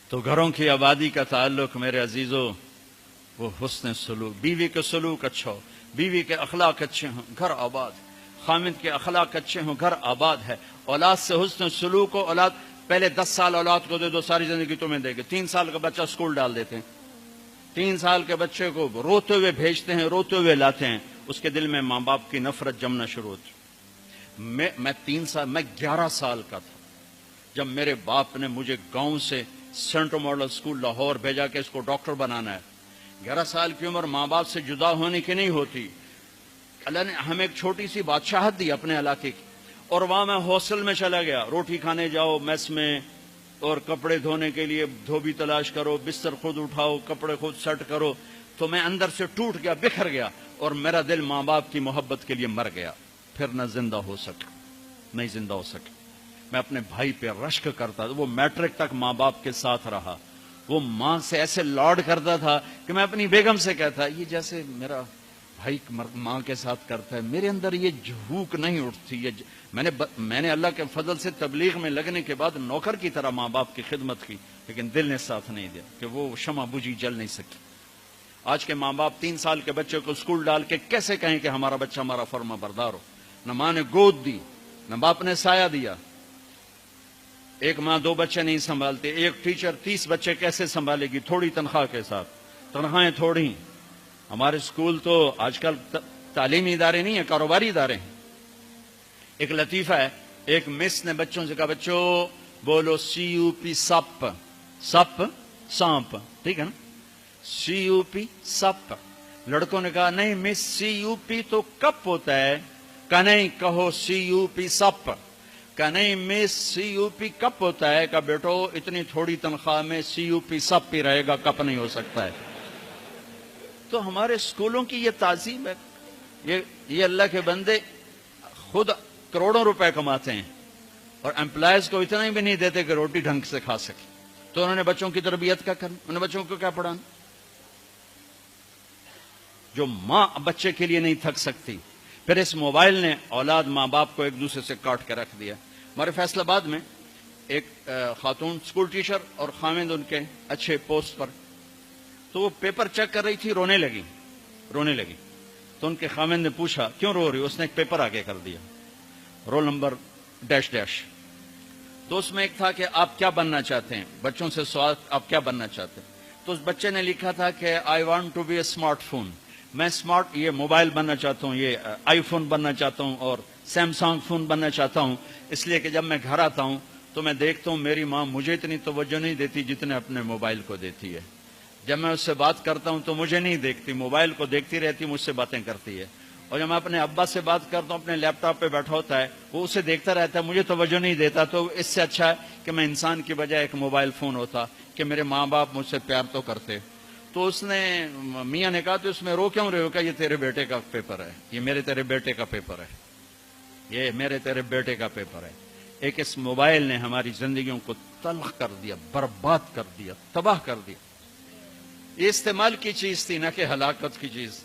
تو گھروں کی آبادی کا تعلق میرے عزیزوں وہ حسن سلوک، بیوی کے سلوک اچھا ہو، بیوی کے اخلاق اچھے ہوں، گھر آباد، خامد کے اخلاق اچھے ہوں، گھر آباد ہے۔ اولاد سے حسن سلوک ہو، اولاد پہلے 10 سال اولاد کو دے دو، ساری زندگی تمہیں دے گے۔ 3 سال کا بچہ اسکول ڈال دیتے ہیں، 3 سال کے بچے کو روتے ہوئے بھیجتے ہیں، روتے ہوئے لاتے ہیں، اس کے دل میں ماں باپ کی نفرت جمنا شروع ہوتی۔ میں 11 سال کا تھا جب میرے باپ نے مجھے گاؤں سے سینٹرل ماڈل اسکول لاہور بھیجا کہ اس کو ڈاکٹر بنانا ہے۔ 11 سال کی عمر ماں باپ سے جدا ہونے کی نہیں ہوتی۔ اللہ نے ہمیں ایک چھوٹی سی بادشاہت دی اپنے علاقے کی، اور وہاں میں ہاسٹل میں چلا گیا، روٹی کھانے جاؤ میس میں، اور کپڑے دھونے کے لیے دھوبی تلاش کرو، بستر خود اٹھاؤ، کپڑے خود سیٹ کرو۔ تو میں اندر سے ٹوٹ گیا، بکھر گیا، اور میرا دل ماں باپ کی محبت کے لیے مر گیا۔ پھر نہ زندہ ہو سکا، نہیں زندہ ہو سکا۔ میں اپنے بھائی پہ رشک کرتا تھا، وہ میٹرک تک ماں باپ کے ساتھ رہا، وہ ماں سے ایسے لاڈ کرتا تھا کہ میں اپنی بیگم سے کہتا یہ جیسے میرا بھائی ماں کے ساتھ کرتا ہے۔ میرے اندر یہ جھوک نہیں اٹھتی۔ میں نے اللہ کے فضل سے تبلیغ میں لگنے کے بعد نوکر کی طرح ماں باپ کی خدمت کی، لیکن دل نے ساتھ نہیں دیا کہ وہ شمع بجھی جل نہیں سکی۔ آج کے ماں باپ 3 سال کے بچے کو اسکول ڈال کے کیسے کہیں کہ ہمارا بچہ ہمارا فرما بردار ہو؟ نہ ماں نے گود دی، نہ باپ نے سایہ دیا۔ ایک ماں 2 بچے نہیں سنبھالتے، ایک ٹیچر 30 بچے کیسے سنبھالے گی تھوڑی تنخواہ کے ساتھ؟ تنخواہیں تھوڑی۔ ہمارے اسکول تو آج کل تعلیمی ادارے نہیں ہیں، کاروباری ادارے ہیں۔ ایک لطیفہ ہے، ایک مس نے بچوں سے کہا بچوں بولو CUP سپ، سپ سانپ، ٹھیک ہے نا، CUP سپ۔ لڑکوں نے کہا نہیں مس CUP تو کپ ہوتا ہے۔ کہا نہیں کہو CUP سپ۔ کہا نہیں مس CUP کپ ہوتا ہے۔ کہا بیٹو اتنی تھوڑی تنخواہ میں CUP سپ ہی رہے گا، کپ نہیں ہو سکتا ہے۔ تو ہمارے اسکولوں کی یہ تعظیم ہے۔ یہ اللہ کے بندے خود کروڑوں روپے کماتے ہیں اور امپلائز کو اتنا ہی بھی نہیں دیتے کہ روٹی ڈھنگ سے کھا سکے۔ تو انہوں نے بچوں کی تربیت کیا کرنا؟ انہوں نے بچوں کو کیا پڑھانا؟ جو ماں بچے کے لیے نہیں تھک سکتی، پھر اس موبائل نے اولاد ماں باپ کو ایک دوسرے سے کاٹ کے رکھ دیا۔ ہمارے فیصل آباد میں ایک خاتون اسکول ٹیچر اور خامد ان کے اچھے پوسٹ پر، تو وہ پیپر چیک کر رہی تھی، رونے لگی۔ تو ان کے خامد نے پوچھا کیوں رو رہی؟ اس نے ایک پیپر آگے کر دیا، رول نمبر ڈیش ڈیش۔ تو اس میں ایک تھا کہ آپ کیا بننا چاہتے ہیں، بچوں سے سوال آپ کیا بننا چاہتے ہیں؟ تو اس بچے نے لکھا تھا کہ I want to be a smart phone, میں اسمارٹ یہ موبائل بننا چاہتا ہوں، یہ آئی فون بننا چاہتا ہوں اور سیمسنگ فون بننا چاہتا ہوں، اس لیے کہ جب میں گھر آتا ہوں تو میں دیکھتا ہوں میری ماں مجھے اتنی توجہ نہیں دیتی جتنے اپنے موبائل کو دیتی ہے۔ جب میں اس سے بات کرتا ہوں تو مجھے نہیں دیکھتی، موبائل کو دیکھتی رہتی، مجھ سے باتیں کرتی ہے۔ اور جب میں اپنے ابا سے بات کرتا ہوں، اپنے لیپ ٹاپ پہ بیٹھا ہوتا ہے، وہ اسے دیکھتا رہتا ہے، مجھے توجہ نہیں دیتا۔ تو اس سے اچھا ہے کہ میں انسان کی بجائے ایک موبائل فون ہوتا کہ میرے ماں باپ مجھ سے پیار تو کرتے۔ تو اس نے میاں نے کہا تو اس میں رو کیوں رہے ہو؟ کہ یہ تیرے بیٹے کا پیپر ہے، یہ میرے تیرے بیٹے کا پیپر ہے، یہ میرے تیرے بیٹے کا پیپر ہے۔ ایک اس موبائل نے ہماری زندگیوں کو تلخ کر دیا، برباد کر دیا، تباہ کر دیا۔ یہ استعمال کی چیز تھی، نہ کہ ہلاکت کی چیز۔